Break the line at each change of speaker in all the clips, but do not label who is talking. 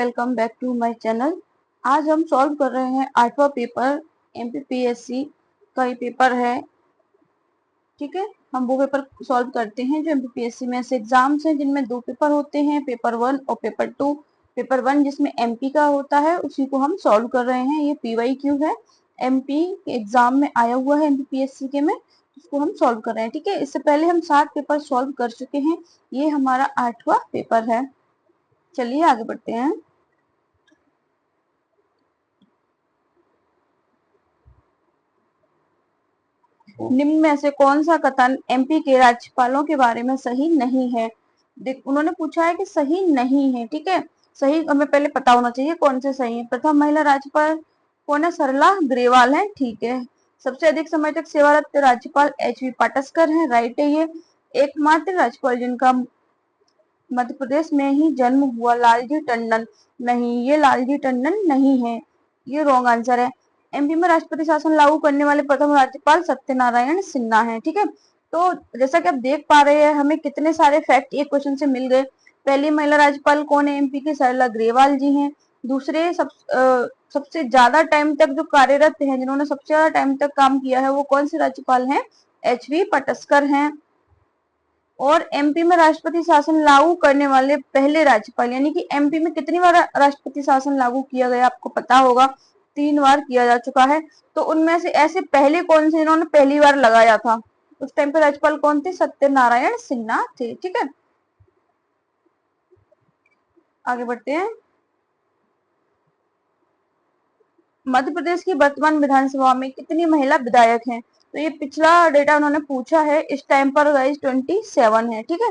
Welcome back to my channel. आज हम solve कर रहे हैं 8वां पेपर एमपीपीएससी का ये पेपर है। ठीक है, हम वो पेपर सॉल्व करते हैं जो एमपीपीएससी में ऐसे एग्जाम्स हैं जिनमें 2 पेपर होते हैं, पेपर 1 और पेपर 2। पेपर 1 जिसमें एमपी का होता है उसी को हम सॉल्व कर रहे हैं। ये पीवाईक्यू है, एमपी के एग्जाम में आया हुआ है एमपीपीएससी के में, उसको हम सॉल्व कर रहे हैं। ठीक है, इससे पहले हम 7 पेपर सॉल्व कर चुके हैं, ये हमारा 8वां पेपर है। चलिए आगे बढ़ते हैं। निम्न में से कौन सा कथन एमपी के राज्यपालों के बारे में सही नहीं है? उन्होंने पूछा है कि सही नहीं है। ठीक है, सही हमें पहले पता होना चाहिए कौन से सही है। प्रथम महिला राज्यपाल कौन है? सरला ग्रेवाल है। ठीक है। सबसे अधिक समय तक सेवारत राज्यपाल एच.वी. पाटस्कर है। राइट है ये। एकमात्र राज्यपाल जिनका मध्य प्रदेश में ही जन्म हुआ लालजी टंडन, नहीं, ये लालजी टंडन नहीं है, ये रॉन्ग आंसर है। एमपी में राष्ट्रपति शासन लागू करने वाले प्रथम राज्यपाल सत्यनारायण सिन्हा है। ठीक है, तो जैसा कि आप देख पा रहे हैं हमें कितने सारे फैक्ट एक क्वेश्चन से मिल गए। पहली महिला राज्यपाल कौन है? एमपी की सरला ग्रेवाल जी हैं। दूसरे सबसे ज्यादा टाइम तक जो कार्यरत हैं, जिन्होंने सबसे ज्यादा टाइम तक काम किया है, वो कौन से राज्यपाल हैं? एच.वी. पाटस्कर हैं। और एमपी में राष्ट्रपति शासन लागू करने वाले पहले राज्यपाल, यानी कि एमपी में कितनी बार राष्ट्रपति शासन लागू किया गया आपको पता होगा, 3 बार किया जा चुका है। तो उनमें से ऐसे पहले कौन से जिन्होंने पहली बार लगाया था? उस टाइम पे राज्यपाल कौन थे? सत्यनारायण सिन्हा थे। ठीक है, आगे बढ़ते हैं। मध्य प्रदेश की वर्तमान विधानसभा में कितनी महिला विधायक हैं? तो ये पिछला डेटा उन्होंने पूछा है, इस टाइम पर गाइस 27 है। ठीक है।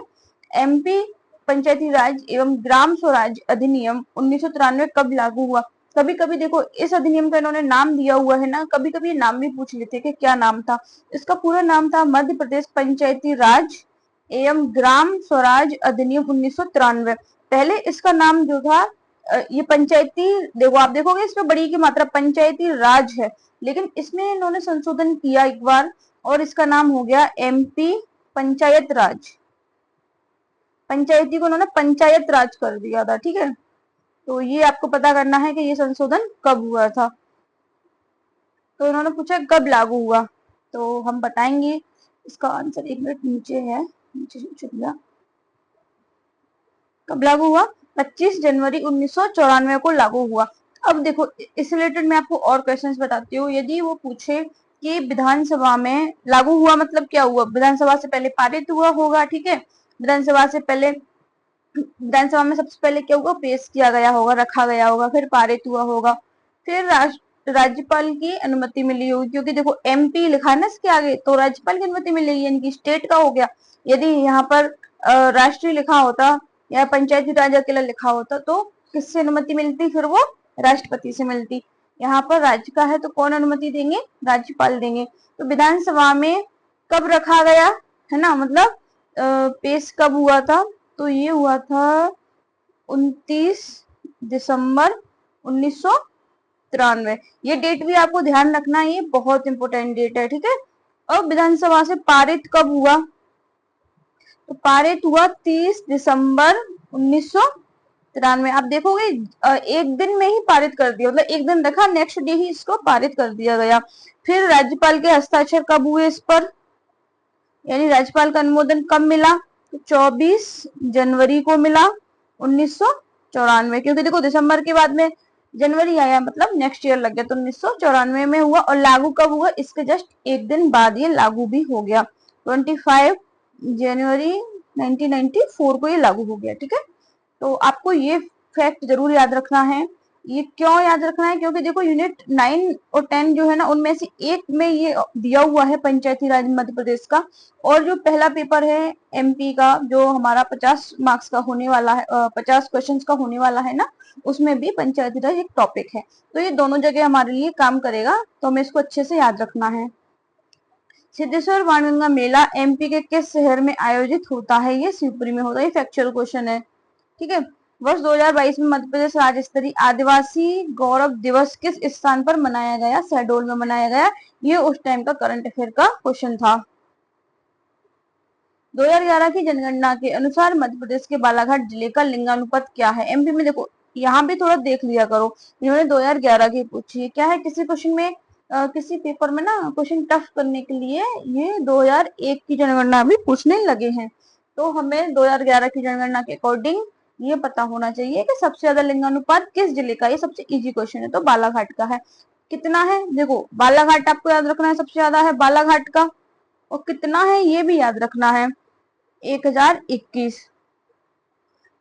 एमपी पंचायती राज एवं ग्राम स्वराज अधिनियम 1993 कब लागू हुआ? कभी कभी देखो इस अधिनियम का इन्होंने नाम दिया हुआ है ना, कभी कभी नाम भी पूछ लेते कि क्या नाम था। इसका पूरा नाम था मध्य प्रदेश पंचायती राज एवं ग्राम स्वराज अधिनियम 1993। पहले इसका नाम जो था ये पंचायती, देखो आप देखोगे इसमें बड़ी की मात्रा पंचायती राज है, लेकिन इसमें इन्होंने संशोधन किया एक बार और इसका नाम हो गया एमपी पंचायत राज। पंचायती को उन्होंने पंचायत राज कर दिया था। ठीक है, तो ये आपको पता करना है कि ये संशोधन कब हुआ था। तो इन्होंने पूछा कब लागू हुआ, तो हम बताएंगे इसका आंसर। 1 मिनट नीचे है, नीचे छुप गया। कब लागू हुआ? 25 जनवरी 1994 को लागू हुआ। अब देखो इस रिलेटेड मैं आपको और क्वेश्चंस बताती हूँ। यदि वो पूछे कि विधानसभा में लागू हुआ मतलब क्या हुआ? विधानसभा से पहले पारित हुआ होगा। ठीक है, विधानसभा से पहले, विधानसभा में सबसे पहले क्या होगा? पेश किया गया होगा, रखा गया होगा, फिर पारित हुआ होगा, फिर राज्यपाल की अनुमति मिली होगी, क्योंकि देखो एमपी लिखा है ना इसके आगे, तो राज्यपाल की अनुमति मिलेगी, यानी कि स्टेट का हो गया। यदि यहाँ पर राष्ट्रीय लिखा होता या पंचायती राज अकेला लिखा होता तो किससे अनुमति मिलती? फिर वो राष्ट्रपति से मिलती। यहाँ पर राज्य का है तो कौन अनुमति देंगे? राज्यपाल देंगे। तो विधानसभा में कब रखा गया है ना, मतलब पेश कब हुआ था? तो ये हुआ था 29 दिसंबर 1993। ये डेट भी आपको ध्यान रखना है, ये बहुत इंपोर्टेंट डेट है। ठीक है, और विधानसभा से पारित कब हुआ? तो पारित हुआ 30 दिसंबर 1993। आप देखोगे एक दिन में ही पारित कर दिया, मतलब एक दिन रखा, नेक्स्ट डे ही इसको पारित कर दिया गया। फिर राज्यपाल के हस्ताक्षर कब हुए इस पर, यानी राज्यपाल का अनुमोदन कब मिला? तो 24 जनवरी को मिला 1994, क्योंकि देखो दिसंबर के बाद में जनवरी आया, मतलब नेक्स्ट ईयर लग गया, तो 1994 में हुआ। और लागू कब हुआ? इसके जस्ट एक दिन बाद ये लागू भी हो गया, 25 जनवरी 1994 को ये लागू हो गया। ठीक है, तो आपको ये फैक्ट जरूर याद रखना है। ये क्यों याद रखना है? क्योंकि देखो यूनिट 9 और 10 जो है ना, उनमें से एक में ये दिया हुआ है पंचायती राज मध्य प्रदेश का, और जो पहला पेपर है एमपी का जो हमारा 50 मार्क्स का होने वाला है, 50 क्वेश्चंस का होने वाला है ना, उसमें भी पंचायती राज एक टॉपिक है। तो ये दोनों जगह हमारे लिए काम करेगा, तो हमें इसको अच्छे से याद रखना है। सिद्धेश्वर बाणगंगा मेला एमपी के किस शहर में आयोजित होता है? ये शिवपुरी में होता है। ये फैक्चुअल क्वेश्चन है। ठीक है, वर्ष 2022 में मध्य प्रदेश राज्य स्तरीय आदिवासी गौरव दिवस किस स्थान पर मनाया गया? शहडोल में मनाया गया। ये उस टाइम का करंट अफेयर का क्वेश्चन था। 2011 की जनगणना के अनुसार मध्य प्रदेश के बालाघाट जिले का लिंगानुपात क्या है? एमपी में देखो यहाँ भी थोड़ा देख लिया करो। इन्होंने 2011 की पूछी है, क्या है किसी क्वेश्चन में किसी पेपर में ना क्वेश्चन टफ करने के लिए ये 2001 की जनगणना भी पूछने लगे हैं। तो हमें 2011 की जनगणना के अकॉर्डिंग ये पता होना चाहिए कि सबसे ज्यादा लिंगानुपात किस जिले का। ये सबसे इजी क्वेश्चन है, तो बालाघाट का है। कितना है देखो, बालाघाट आपको याद रखना है, सबसे ज्यादा है बालाघाट का। और कितना है ये भी याद रखना है, 1021।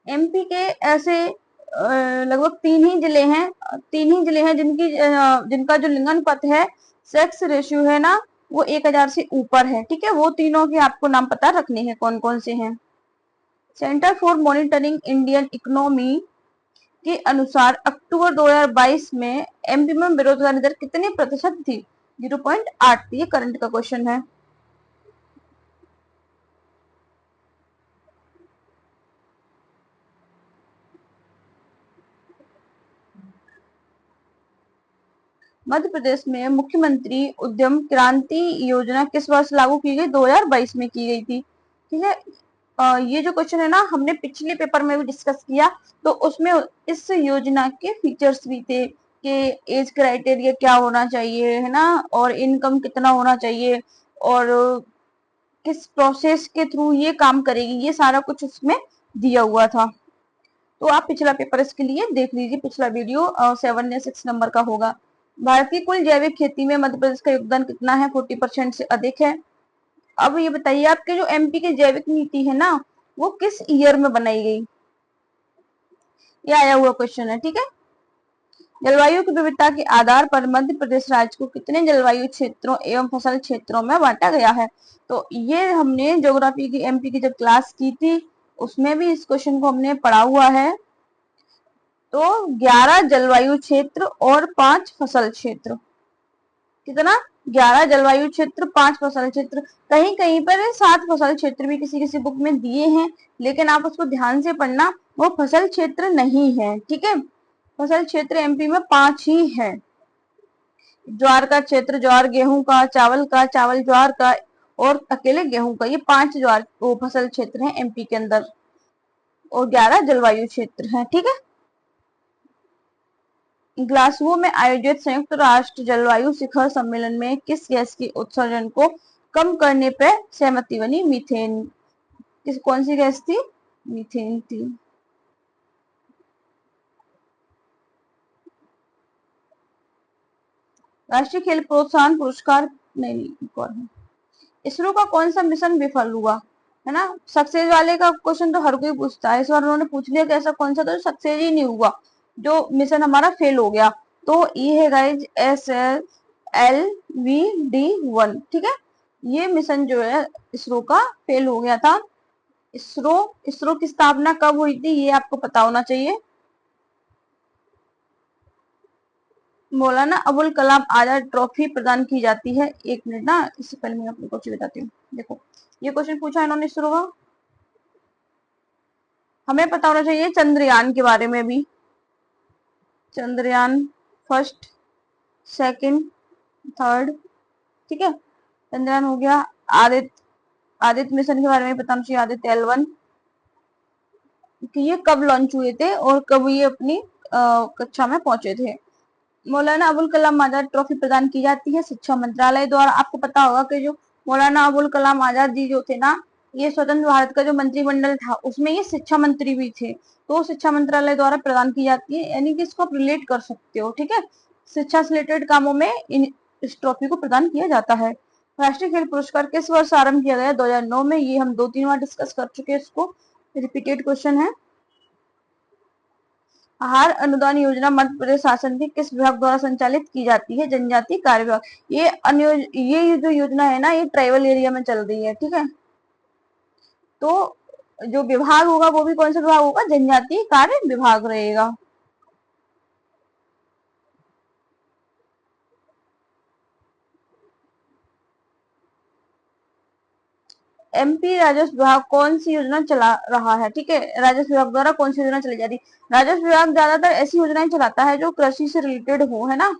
एमपी के ऐसे लगभग तीन ही जिले हैं जिनका जो लिंगानुपात है, सेक्स रेशियो है ना, वो 1000 से ऊपर है। ठीक है, वो तीनों के आपको नाम पता रखने हैं कौन कौन से हैं। Centre for monitoring Indian economy के अनुसार अक्टूबर 2022 में एमपी में बेरोजगारी दर कितने प्रतिशत थी? 0.8। ये करंट का क्वेश्चन है। मध्य प्रदेश में मुख्यमंत्री उद्यम क्रांति योजना किस वर्ष लागू की गई? 2022 में की गई थी। ठीक है, ये जो क्वेश्चन है ना, हमने पिछले पेपर में भी डिस्कस किया, तो उसमें इस योजना के फीचर्स भी थे कि एज क्राइटेरिया क्या होना चाहिए, है ना, और इनकम कितना होना चाहिए, और किस प्रोसेस के थ्रू ये काम करेगी, ये सारा कुछ उसमें दिया हुआ था। तो आप पिछला पेपर इसके लिए देख लीजिए, पिछला वीडियो 7 या 6 नंबर का होगा। भारत की कुल जैविक खेती में मध्य प्रदेश का योगदान कितना है? 40% से अधिक है। अब ये बताइए, आपके जो एमपी की जैविक नीति है ना, वो किस ईयर में बनाई गई? ये आया हुआ क्वेश्चन है। ठीक है, जलवायु की विविधता के आधार पर मध्य प्रदेश राज्य को कितने जलवायु क्षेत्रों एवं फसल क्षेत्रों में बांटा गया है? तो ये हमने ज्योग्राफी की एमपी की जब क्लास की थी, उसमें भी इस क्वेश्चन को हमने पढ़ा हुआ है। तो 11 जलवायु क्षेत्र और 5 फसल क्षेत्र। कितना? 11 जलवायु क्षेत्र, 5 फसल क्षेत्र। कहीं कहीं पर 7 फसल क्षेत्र भी किसी किसी बुक में दिए हैं, लेकिन आप उसको ध्यान से पढ़ना, वो फसल क्षेत्र नहीं है। ठीक है, फसल क्षेत्र एमपी में 5 ही है। ज्वार का क्षेत्र ज्वार गेहूं का, चावल का चावल ज्वार का, और अकेले गेहूं का, ये 5 ज्वार वो फसल क्षेत्र हैं एमपी के अंदर, और 11 जलवायु क्षेत्र हैं। ठीक है, ग्लासगो में आयोजित संयुक्त राष्ट्र जलवायु शिखर सम्मेलन में किस गैस के उत्सर्जन को कम करने पर सहमति बनी? मीथेन। कौन सी गैस थी? मीथेन थी। राष्ट्रीय खेल प्रोत्साहन पुरस्कार नहीं, कौन है? इसरो का कौन सा मिशन विफल हुआ? है ना, सक्सेस वाले का क्वेश्चन तो हर कोई पूछता है, इस बार उन्होंने पूछ लिया कि ऐसा कौन सा तो सक्सेस ही नहीं हुआ, जो मिशन हमारा फेल हो गया। तो ये है गाइज SLVD-1। ठीक है, ये मिशन जो है इसरो का फेल हो गया था। इसरो की स्थापना कब हुई थी, ये आपको पता होना चाहिए। मौलाना अबुल कलाम आजाद ट्रॉफी प्रदान की जाती है। एक मिनट ना, इससे पहले मैं आपको क्वेश्चन बताती हूँ। देखो, ये क्वेश्चन पूछा इन्होंने इसरो का, हमें पता होना चाहिए चंद्रयान के बारे में भी। Chandrayaan first, second, third. ठीक है, चंद्रयान हो गया। आदित्य मिशन के बारे में बताना चाहिए, आदित्य L1, कि ये कब लॉन्च हुए थे और कब ये अपनी कक्षा में पहुंचे थे। मौलाना अबुल कलाम आजाद ट्रॉफी प्रदान की जाती है शिक्षा मंत्रालय द्वारा। आपको पता होगा कि जो मौलाना अबुल कलाम आजाद जी जो थे ना, ये स्वतंत्र भारत का जो मंत्रिमंडल था, उसमें ये शिक्षा मंत्री भी थे, तो शिक्षा मंत्रालय द्वारा प्रदान की जाती है, यानी कि इसको आप रिलेट कर सकते हो। ठीक है, शिक्षा से रिलेटेड कामों में इस ट्रॉफी को प्रदान किया जाता है। राष्ट्रीय खेल पुरस्कार किस वर्ष आरंभ किया गया? 2009 में। ये हम 2-3 बार डिस्कस कर चुके हैं, इसको रिपीटेड क्वेश्चन है। आहार अनुदान योजना मध्य प्रदेश शासन के किस विभाग द्वारा संचालित की जाती है? जनजाति कार्य विभाग। ये जो योजना है ना, ये ट्राइबल एरिया में चल रही है। ठीक है, तो जो विभाग होगा वो भी कौन सा विभाग होगा? जनजाति कार्य विभाग रहेगा। एमपी राजस्व विभाग कौन सी योजना चला रहा है? ठीक है, राजस्व विभाग द्वारा कौन सी योजना चलाई जा रही है? राजस्व विभाग ज्यादातर ऐसी योजनाएं चलाता है जो कृषि से रिलेटेड हो, है ना,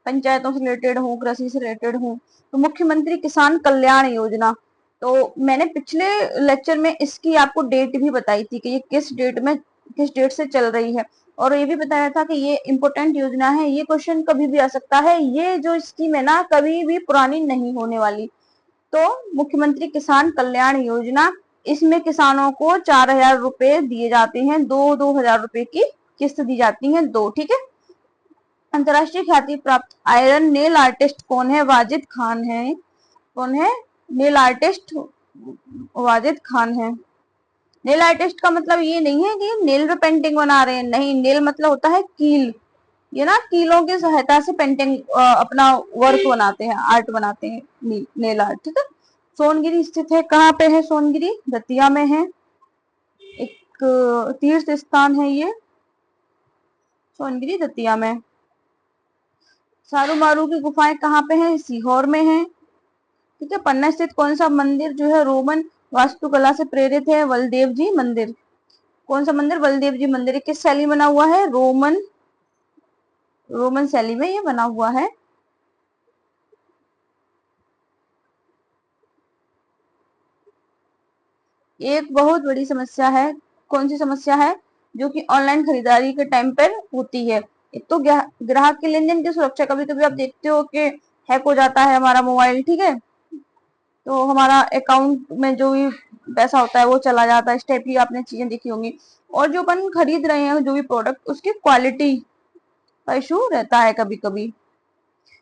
पंचायतों से रिलेटेड हो, कृषि से रिलेटेड हो। तो मुख्यमंत्री किसान कल्याण योजना, तो मैंने पिछले लेक्चर में इसकी आपको डेट भी बताई थी कि ये किस डेट से चल रही है। और ये भी बताया था कि ये इंपॉर्टेंट योजना है, ये क्वेश्चन कभी भी आ सकता है, ये जो स्कीम है ना कभी भी पुरानी नहीं होने वाली। तो मुख्यमंत्री किसान कल्याण योजना, इसमें किसानों को 4,000 रुपए दिए जाते हैं, 2,000 रुपए की किस्त दी जाती है, दो, ठीक है। अंतरराष्ट्रीय ख्याति प्राप्त आयरन नेल आर्टिस्ट कौन है? वाजिद खान है। कौन है? नेल आर्टिस्ट वाजिद खान है। नेल आर्टिस्ट का मतलब ये नहीं है कि नेल पे पेंटिंग बना रहे हैं, नहीं, नेल मतलब होता है कील, ये ना कीलों की सहायता से पेंटिंग अपना वर्क बनाते हैं, आर्ट बनाते हैं, नेल आर्ट, ठीक है। सोनगिरी स्थित है, कहाँ पे है सोनगिरी? दतिया में है, एक तीर्थ स्थान है ये, सोनगिरी दतिया में। सारू मारू की गुफाएं कहाँ पे हैं? सीहोर में है, ठीक है। पन्ना स्थित कौन सा मंदिर जो है रोमन वास्तुकला से प्रेरित है? बलदेव जी मंदिर। कौन सा मंदिर? बलदेव जी मंदिर। किस शैली बना हुआ है? रोमन शैली में ये बना हुआ है। एक बहुत बड़ी समस्या है, कौन सी समस्या है? जो कि ऑनलाइन खरीदारी के टाइम पर होती है। एक तो ग्राहक के लेन देन की सुरक्षा, कभी कभी आप देखते हो कि हैक हो जाता है हमारा मोबाइल, ठीक है, तो हमारा अकाउंट में जो भी पैसा होता है वो चला जाता है, इस टाइप की आपने चीजें देखी होंगी। और जो अपन खरीद रहे हैं जो भी प्रोडक्ट, उसकी क्वालिटी का इशू रहता है, कभी कभी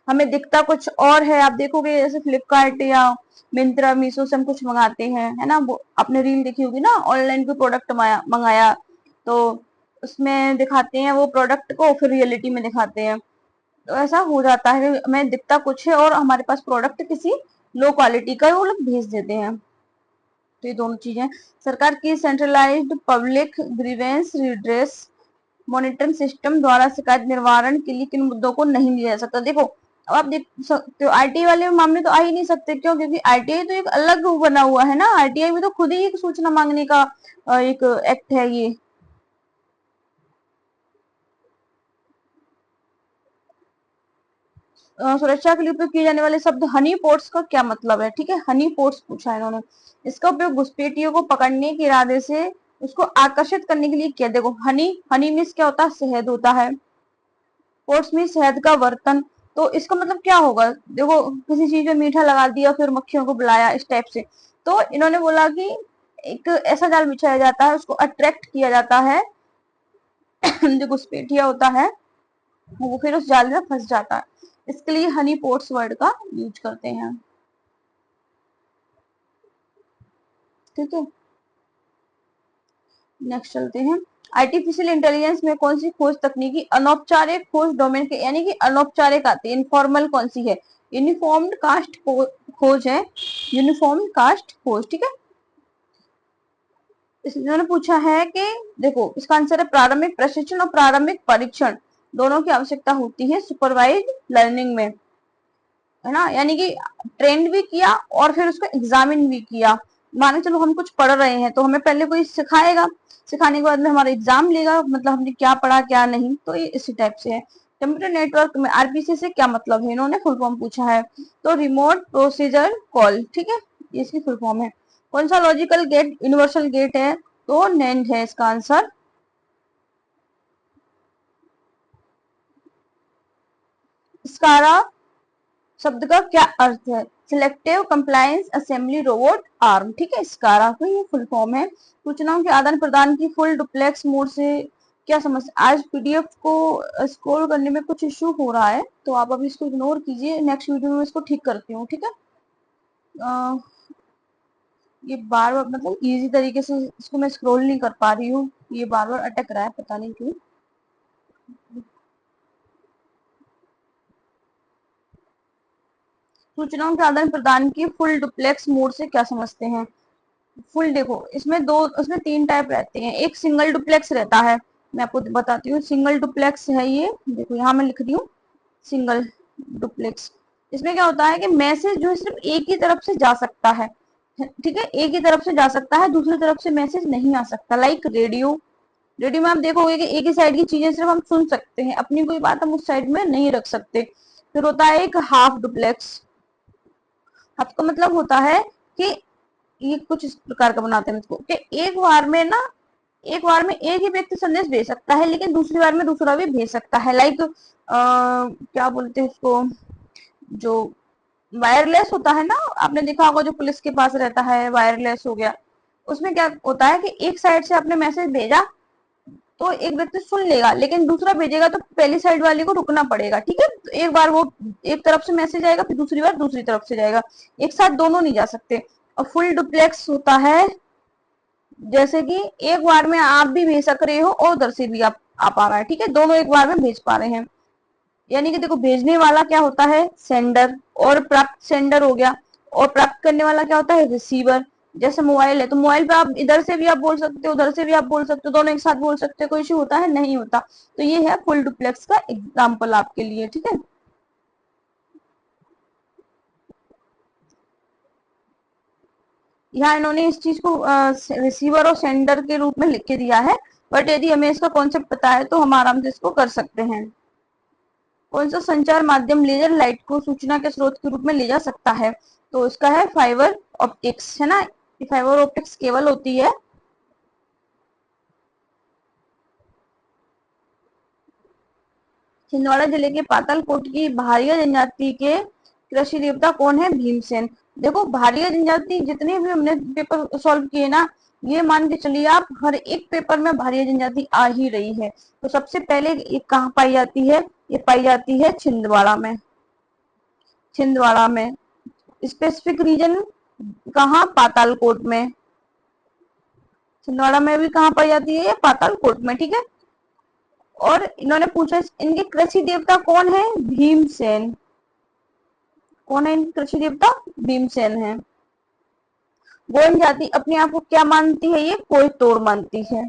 हमें दिखता कुछ और है। आप देखोगे जैसे फ्लिपकार्ट या मिंत्रा मीशो से हम कुछ मंगाते हैं, है ना, वो आपने रील देखी होगी ना, ऑनलाइन कोई प्रोडक्ट मंगाया तो उसमें दिखाते हैं वो प्रोडक्ट को, फिर रियलिटी में दिखाते हैं। तो ऐसा हो जाता है, हमें दिखता कुछ है और हमारे पास प्रोडक्ट किसी लो क्वालिटी का वो लोग भेज देते हैं। तो ये दोनों चीजें। सरकार की centralised public grievance redress monitoring system द्वारा शिकायत निवारण के लिए किन मुद्दों को नहीं लिया जा सकता? देखो, अब आप देख सकते हो आरटीआई वाले मामले तो आ ही नहीं सकते, क्यों? क्योंकि आरटीआई तो एक अलग बना हुआ है ना, आरटीआई में तो खुद ही एक सूचना मांगने का एक एक्ट है ये। सुरक्षा के लिए उपयोग किए जाने वाले शब्द हनी पोट्स का क्या मतलब है? ठीक है, हनी पोट्स पूछा है इन्होंने। इसका उपयोग घुसपैठियों को पकड़ने के इरादे से उसको आकर्षित करने के लिए किया। देखो, हनी हनी मीन्स क्या होता है? शहद होता है। पोट्स में शहद का बर्तन, तो इसका मतलब क्या होगा? देखो, किसी चीज में मीठा लगा दिया फिर मक्खियों को बुलाया, इस टाइप से। तो इन्होंने बोला कि एक ऐसा जाल बिछाया जाता है, उसको अट्रैक्ट किया जाता है जो घुसपैठिया होता है वो फिर उस जाल में फंस जाता है, इसके लिए हनी पोट्स वर्ड का यूज करते हैं, ठीक है। नेक्स्ट चलते हैं। आर्टिफिशियल इंटेलिजेंस में कौन सी खोज तकनीकी अनौपचारिक खोज डोमेन के, यानी कि अनौपचारिक आती है, इनफॉर्मल कौन सी है? यूनिफॉर्म्ड कास्ट खोज है, यूनिफॉर्म कास्ट खोज, ठीक है। इन्होंने पूछा है कि देखो, इसका आंसर है प्रारंभिक प्रशिक्षण और प्रारंभिक परीक्षण दोनों की आवश्यकता होती है सुपरवाइज लर्निंग में, है ना, यानी कि ट्रेंड भी किया और फिर उसको एग्जामिन भी किया। माने चलो हम कुछ पढ़ रहे हैं तो हमें पहले कोई सिखाएगा, सिखाने के बाद में हमारा एग्जाम लेगा, मतलब हमने क्या पढ़ा क्या नहीं, तो ये इसी टाइप से है। कंप्यूटर नेटवर्क में आरपीसी से क्या मतलब है? इन्होंने फुल फॉर्म पूछा है, तो रिमोट प्रोसीजर कॉल, ठीक है, ये इसकी फुल फॉर्म है। कौन सा लॉजिकल गेट यूनिवर्सल गेट है? तो नैंड है इसका आंसर। स्कारा शब्द का क्या अर्थ है? Selective compliance assembly robot arm, ठीक है, स्कारा का ये फुल फॉर्म है। सूचनाओं के आदान प्रदान की फुल डुप्लेक्स मोड से क्या समस्या? आज पीडीएफ को स्क्रॉल करने में कुछ इश्यू हो रहा है, तो आप अभी इसको इग्नोर कीजिए, नेक्स्ट वीडियो में इसको ठीक करती हूँ, ठीक है। ये बार बार मतलब इजी तरीके से इसको मैं स्क्रॉल नहीं कर पा रही हूँ, ये बार बार अटक रहा है, पता नहीं क्यों। सूचनाओं के आदान प्रदान की फुल डुप्लेक्स मोड से क्या समझते हैं? फुल, देखो इसमें दो, उसमें तीन टाइप रहते हैं। एक सिंगल डुप्लेक्स रहता है, मैं आपको बताती हूँ, सिंगल डुप्लेक्स है ये, देखो यहाँ मैं लिख रही हूँ सिंगल डुप्लेक्स। इसमें क्या होता है कि मैसेज जो है सिर्फ एक ही तरफ से जा सकता है, ठीक है, एक ही तरफ से जा सकता है, दूसरी तरफ से मैसेज नहीं आ सकता। लाइक रेडियो, रेडियो में आप देखोगे कि एक ही साइड की चीजें सिर्फ हम सुन सकते हैं, अपनी कोई बात हम उस साइड में नहीं रख सकते। फिर होता है एक हाफ डुप्लेक्स, हाफ का मतलब होता है कि ये कुछ इस प्रकार का बनाते हैं इसको कि एक बार में ना एक बार में एक ही व्यक्ति संदेश भेज सकता है, लेकिन दूसरी बार में दूसरा भी भेज सकता है। लाइक क्या बोलते हैं उसको, जो वायरलेस होता है ना, आपने देखा होगा जो पुलिस के पास रहता है, वायरलेस हो गया। उसमें क्या होता है कि एक साइड से आपने मैसेज भेजा तो एक व्यक्ति सुन लेगा, लेकिन दूसरा भेजेगा तो पहली साइड वाले को रुकना पड़ेगा, ठीक है। तो एक बार वो एक तरफ से मैसेज आएगा, फिर दूसरी बार दूसरी तरफ से जाएगा, एक साथ दोनों नहीं जा सकते। और फुल डुप्लेक्स होता है जैसे कि एक बार में आप भी भेज सक रहे हो और उधर से भी आप आ रहा है, ठीक है, दोनों एक बार में भेज पा रहे हैं। यानी कि देखो, भेजने वाला क्या होता है, सेंडर, और प्राप्त सेंडर हो गया, और प्राप्त करने वाला क्या होता है, रिसीवर। जैसे मोबाइल है तो मोबाइल पे आप इधर से भी आप बोल सकते हो, उधर से भी आप बोल सकते हो, दोनों एक साथ बोल सकते हो, कोई इश्यू होता है, नहीं होता। तो ये है फुल डुप्लेक्स का एग्जाम्पल आपके लिए, ठीक है। यहाँ इन्होंने इस चीज को रिसीवर और सेंडर के रूप में लिख के दिया है, बट यदि हमें इसका कॉन्सेप्ट पता है तो हम आराम से इसको कर सकते हैं। कौन सा संचार माध्यम लेजर लाइट को सूचना के स्रोत के रूप में ले जा सकता है, तो इसका है फाइबर ऑप्टिक्स, है ना। फाइबर ऑप्टिक्स केबल होती है। छिंदवाड़ा जिले के पातालकोट की भारिया जनजाति के कृषि देवता कौन है, भीमसेन। देखो, भारिया जनजाति जितने भी हमने पेपर सॉल्व किए ना, ये मान के चलिए आप, हर एक पेपर में भारिया जनजाति आ ही रही है। तो सबसे पहले ये कहाँ पाई जाती है, ये पाई जाती है छिंदवाड़ा में। छिंदवाड़ा में स्पेसिफिक रीजन कहाँ, पातालकोट में। छिंदवाड़ा में भी कहाँ पाई जाती है, पातालकोट में, ठीक है। और इन्होंने पूछा इनके कृषि देवता कौन है, भीमसेन। कौन है इनके कृषि देवता, भीमसेन है। गोंड जाति अपने आप को क्या मानती है, ये कोई तोड़ मानती है।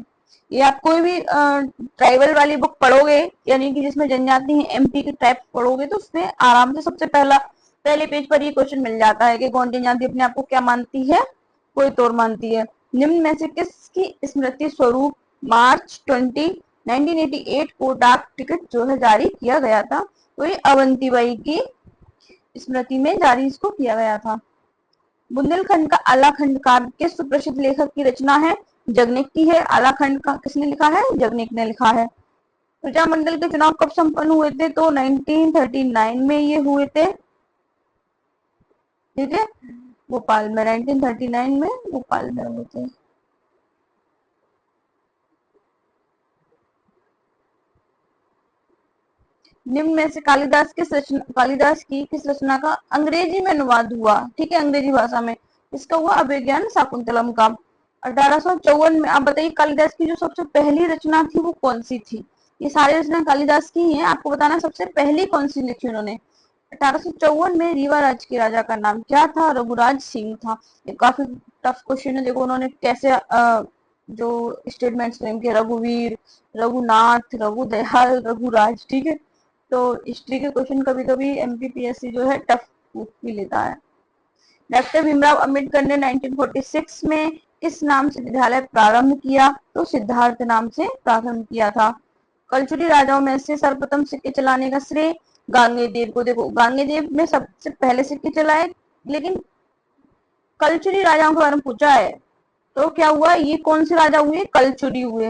ये आप कोई भी ट्राइबल वाली बुक पढ़ोगे, यानी कि जिसमें जनजाति है, एमपी के टाइप पढ़ोगे, तो उसमें आराम से सबसे पहले पेज पर ये क्वेश्चन मिल जाता है कि गोंड जनजाति अपने आप को क्या मानती है, कोई तोड़ मानती है। निम्न में से किसकी स्मृति स्वरूप मार्च 1988 को डाक टिकट जो है जारी किया गया था, तो ये अवंतीबाई की स्मृति में जारी इसको किया गया था। बुंदेलखंड का आलाखंड काव्य किस सुप्रसिद्ध लेखक की रचना है, जगनिक की है। आलाखंड का किसने लिखा है, जगनिक ने लिखा है। प्रजामंडल के चुनाव कब संपन्न हुए थे, तो 1939 में ये हुए थे, ठीक है, भोपाल में। 1939 में भोपाल में हुए थे। निम्न में से कालिदास की किस रचना का अंग्रेजी में अनुवाद हुआ, ठीक है, अंग्रेजी भाषा में। इसका हुआ अभिज्ञान शाकुंतलम का। 1854 में। आप बताइए कालिदास की जो सबसे पहली रचना थी वो कौन सी थी। ये सारी रचना कालिदास की हैं, आपको बताना सबसे पहली कौन सी लिखी उन्होंने। 1854 में रीवा राज्य के राजा का नाम क्या था, रघुराज सिंह था। ये काफी टफ क्वेश्चन है, देखो उन्होंने कैसे जो स्टेटमेंट्स फ्रेम किए, रघुवीर, रघुनाथ, रघुदयाल, रघुराज, ठीक है। तो हिस्ट्री के क्वेश्चन कभी कभी एमपीपीएससी जो है टफ भी लेता है। डॉक्टर भीमराव अंबेडकर ने 1946 में किस नाम से विद्यालय प्रारंभ किया, तो सिद्धार्थ नाम से प्रारंभ किया था। कलचुरी राजाओं में से सर्वप्रथम सिक्के चलाने का श्रेय गांगेयदेव को। देखो, गांगेयदेव ने सबसे पहले सिक्के चलाए, लेकिन कलचुरी राजाओं के बारे में पूछा है तो क्या हुआ, ये कौन से राजा हुए, कलचुरी हुए।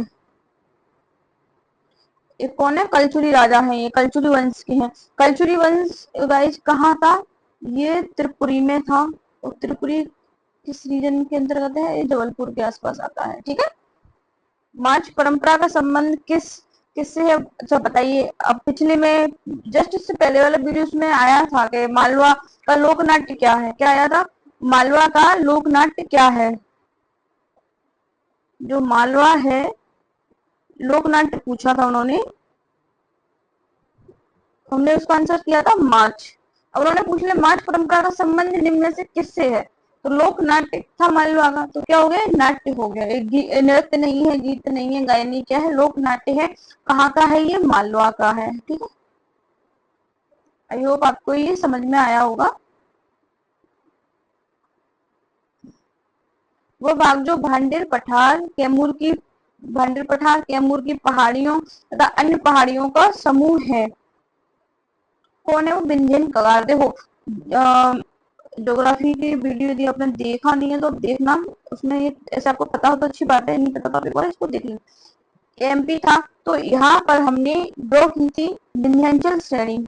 ये कौन है, कलचुरी राजा हैं, ये कलचुरी वंश के हैं। कलचुरी वंश गाइस कहाँ था, ये त्रिपुरी में था। और त्रिपुरी किस रीजन के अंतर्गत है, ये जबलपुर के आसपास आता है, ठीक है। मार्च परंपरा का संबंध किससे है, अच्छा बताइए। अब पिछले में जस्ट इससे पहले वाले वीडियोस में आया था कि मालवा का लोकनाट्य क्या है, क्या आया था, मालवा का लोकनाट्य क्या है। जो मालवा है लोकनाट्य पूछा था उन्होंने, हमने उसका आंसर किया था मार्च। अब उन्होंने पूछ लिया मार्च परंपरा का संबंध निम्न में से किससे है, तो लोक नाट्य था मालवा का, तो क्या हो गया, नाट्य हो गया। एक नृत्य नहीं है, गीत नहीं है, गायनी, क्या है, लोक नाट्य है। कहाँ का है, ये मालवा का है, ठीक है। आई होप आपको ये समझ में आया होगा। वो भाग जो भांडेर पठार कैमूर की पहाड़ियों तथा अन्य पहाड़ियों का समूह है, कौन है वो, विंध्यन कगार। देखो ज्योग्राफी की वीडियो यदि आपने देखा नहीं है तो देखना, उसमें ये ऐसे आपको पता हो तो अच्छी बात है, नहीं पता तो आप एक बार इसको देख लेना। एमपी था, तो यहाँ पर हमने ड्रॉ की थी विंध्याचल श्रेणी।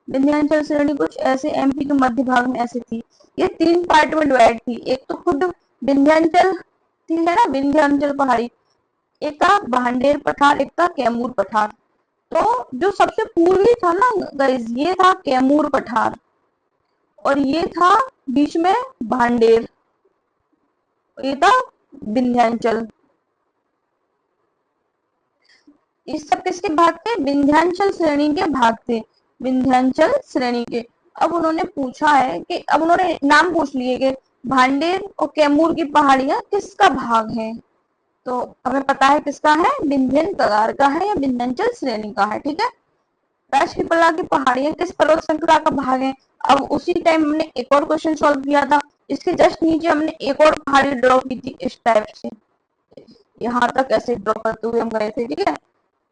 विंध्याचल श्रेणी कुछ ऐसे एमपी के मध्य भाग में ऐसे थी। ये 3 पार्ट में डिवाइड थी। एक तो खुद विंध्याचल थी, है ना, विंध्याचल पहाड़ी, एक था भांडेर पठार, एक था कैमूर पठार। तो जो सबसे पूर्वी था ना गाइस, ये था कैमूर पठार, और ये था बीच में भांडेर, ये था विंध्याचल। इस सब किसके भाग थे? विंध्याचल श्रेणी के भाग थे, विंध्याचल श्रेणी के। अब उन्होंने पूछा है कि अब उन्होंने नाम पूछ लिए कि भांडेर और कैमूर की पहाड़ियां किसका भाग है। तो हमें पता है किसका है, विंध्यन कगार का है या विंध्याचल श्रेणी का है, ठीक है। राजपीपला की पहाड़ियां किस पर्वत श्रृंखला का भाग है। अब उसी टाइम हमने एक और क्वेश्चन सॉल्व किया था, इसके जस्ट नीचे हमने एक और पहाड़ी ड्रॉ की थी इस टाइप से, यहाँ तक ऐसे ड्रॉ करते हुए हम गए थे, ठीक है।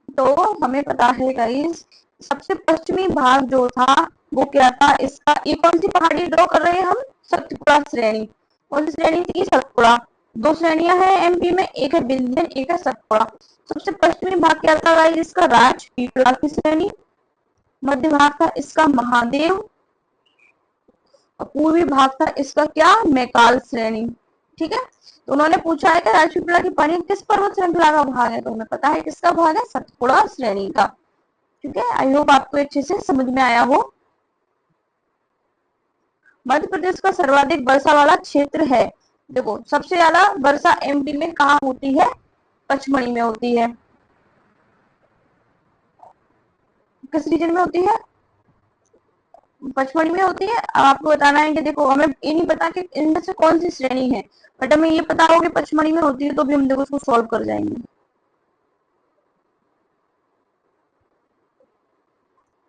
तो हमें पता है गाइस, सबसे पश्चिमी भाग जो था वो क्या था इसका, ये कौन सी पहाड़ी ड्रॉ कर रहे हैं हम, सतपुड़ा श्रेणी। कौन सी श्रेणी थी? सतपुड़ा। 2 श्रेणियां हैं एमपी में, एक है विंध्यन, एक है सतपुड़ा। सबसे पश्चिमी भाग क्या था गाइस इसका, राजपीपला की श्रेणी। मध्य भाग था इसका महादेव, और पूर्वी भाग था इसका क्या, मैकाल श्रेणी, ठीक है। तो उन्होंने पूछा है कि राजपीपला की पहाड़ी किस पर्वत श्रृंखला का भाग है, तो हमें पता है किसका भाग है, सतपुड़ा श्रेणी का, ठीक है। आई होप आपको अच्छे से समझ में आया हो। मध्य प्रदेश का सर्वाधिक वर्षा वाला क्षेत्र है। देखो सबसे ज्यादा वर्षा एमपी में कहाँ होती है, पचमढ़ी में होती है। किस रीजन में होती है, पचमढ़ी में होती है। अब आपको बताना है कि देखो हमें ये नहीं पता कि इनमें से कौन सी श्रेणी है, बट हमें ये पता हो कि पचमढ़ी में होती है, तो भी हम देखो उसको सॉल्व कर जाएंगे,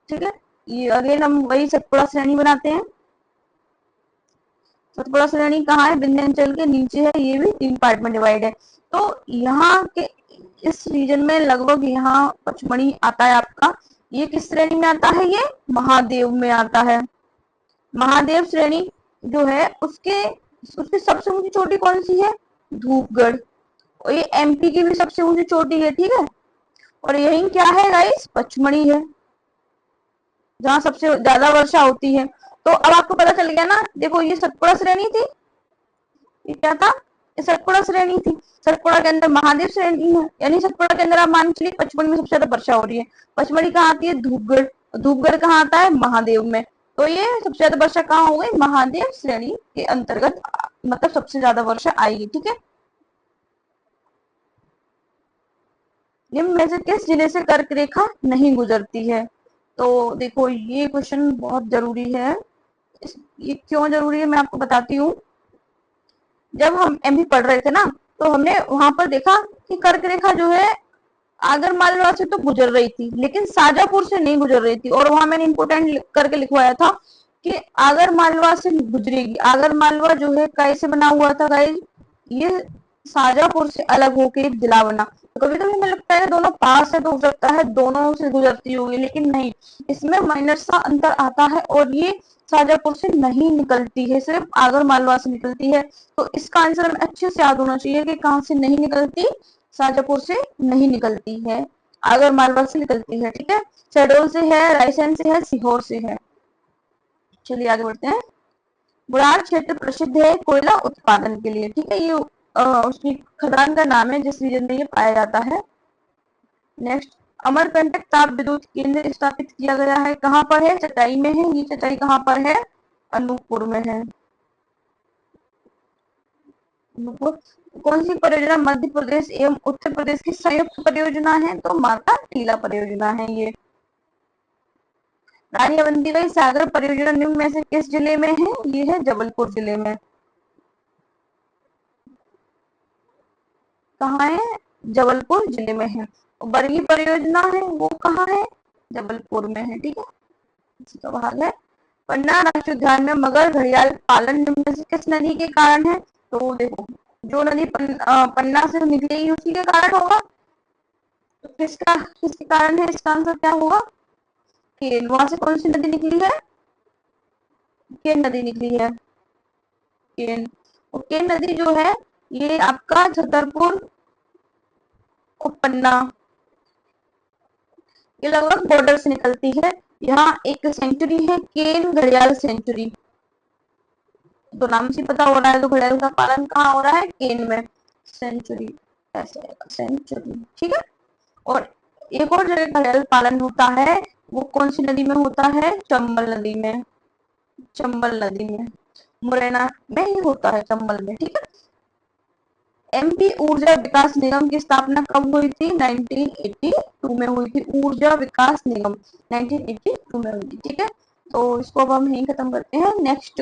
ठीक है। ये अगेन हम वही सतपुड़ा श्रेणी बनाते हैं। सतपुड़ा श्रेणी कहाँ है, विंध्याचल के नीचे है, ये भी 3 पार्ट में डिवाइड है। तो यहाँ के इस रीजन में लगभग यहाँ पचमढ़ी आता है आपका। ये किस श्रेणी में आता है, ये महादेव में आता है। महादेव श्रेणी जो है उसके उसकी सबसे ऊंची चोटी कौन सी है, धूपगढ़। और ये एमपी की भी सबसे ऊंची चोटी है, ठीक है। और यही क्या है गाइस, पचमढ़ी है, जहाँ सबसे ज्यादा वर्षा होती है। तो अब आपको पता चल गया ना, देखो ये सतपुड़ा श्रेणी थी, ये क्या था, ये सतपुड़ा श्रेणी थी। सतपुड़ा के अंदर महादेव श्रेणी है, यानी सतपुड़ा के अंदर आप मान चलिए पचमढ़ी में सबसे ज्यादा वर्षा हो रही है। पचमढ़ी कहाँ आती है, धूपगढ़। धूपगढ़ कहाँ आता है, महादेव में। तो ये सबसे ज्यादा वर्षा कहाँ हो गई, महादेव श्रेणी के अंतर्गत, मतलब सबसे ज्यादा वर्षा आएगी, ठीक है। निम्न में से किस जिले से कर्क रेखा नहीं गुजरती है। तो देखो ये क्वेश्चन बहुत जरूरी है। ये क्यों जरूरी है मैं आपको बताती हूँ। जब हम एमपी पढ़ रहे थे ना, तो हमने वहां पर देखा कि कर्क रेखा जो है आगर मालवा से तो गुजर रही थी, लेकिन शाजापुर से नहीं गुजर रही थी। और वहां मैंने इंपोर्टेंट करके लिखवाया था कि आगर मालवा से गुजरेगी। आगर मालवा जो है कैसे बना हुआ था गाइस, ये शाजापुर से अलग होकर एक जिला बना। तो कभी कभी हमें लगता है दोनों पास है, तो हो सकता है दोनों से गुजरती होगी, लेकिन नहीं, इसमें माइनर सा अंतर आता है। और ये शाजापुर से नहीं निकलती है, सिर्फ आगर मालवा से निकलती है। तो इसका आंसर हमें अच्छे से याद होना चाहिए कि कहाँ से नहीं निकलती, शाजापुर से नहीं निकलती है, आगर मालवा से निकलती है, ठीक है। शहडोल से है, रायसेन से है, सीहोर से है। चलिए आगे बढ़ते हैं। बुराड़ क्षेत्र प्रसिद्ध है कोयला उत्पादन के लिए, ठीक है। ये उसकी खदान का नाम है जिस रीजन में ये पाया जाता है। नेक्स्ट, अमरकंटक ताप विद्युत केंद्र स्थापित किया गया है, कहाँ पर है, चटाई में है। ये चटाई कहाँ पर है, अनूपपुर में है। अनूपपुर। कौन सी परियोजना मध्य प्रदेश एवं उत्तर प्रदेश की संयुक्त परियोजना है, तो माता टीला परियोजना है ये। रानी अवंतीबाई सागर परियोजना निम्न में से किस जिले में है, ये है जबलपुर जिले में। कहाँ है, जबलपुर जिले में है। बरगी परियोजना है वो कहाँ है, जबलपुर में है, ठीक है। इसका भाग है। पन्ना राष्ट्रीय उद्यान में मगर घड़ियाल पालन निम्न में से किस नदी के कारण है, तो देखो जो नदी पन्ना से निकलेगी उसी के कारण होगा। तो किसके कारण है, इसका आंसर क्या होगा, कि वहां से कौन सी नदी निकली है, केन नदी निकली है, केन। और केन नदी जो है ये आपका छतरपुर और पन्ना, ये लगभग बॉर्डर से निकलती है। यहाँ एक सेंचुरी है केन घड़ियाल सेंचुरी, तो नाम से पता हो रहा है तो घड़ियाल का पालन कहाँ हो रहा है, केन में। सेंचुरी ऐसे सेंचुरी, ठीक है। और एक और जगह घड़ियाल पालन होता है, वो कौन सी नदी में होता है, चंबल नदी में, चंबल नदी में, मुरैना में ही होता है, चंबल में, ठीक है। एमपी ऊर्जा विकास निगम की स्थापना कब हुई थी, 1982 में हुई थी। ऊर्जा विकास निगम 1982 में हुई थी, ठीक है। तो इसको अब हम यहीं खत्म करते हैं। नेक्स्ट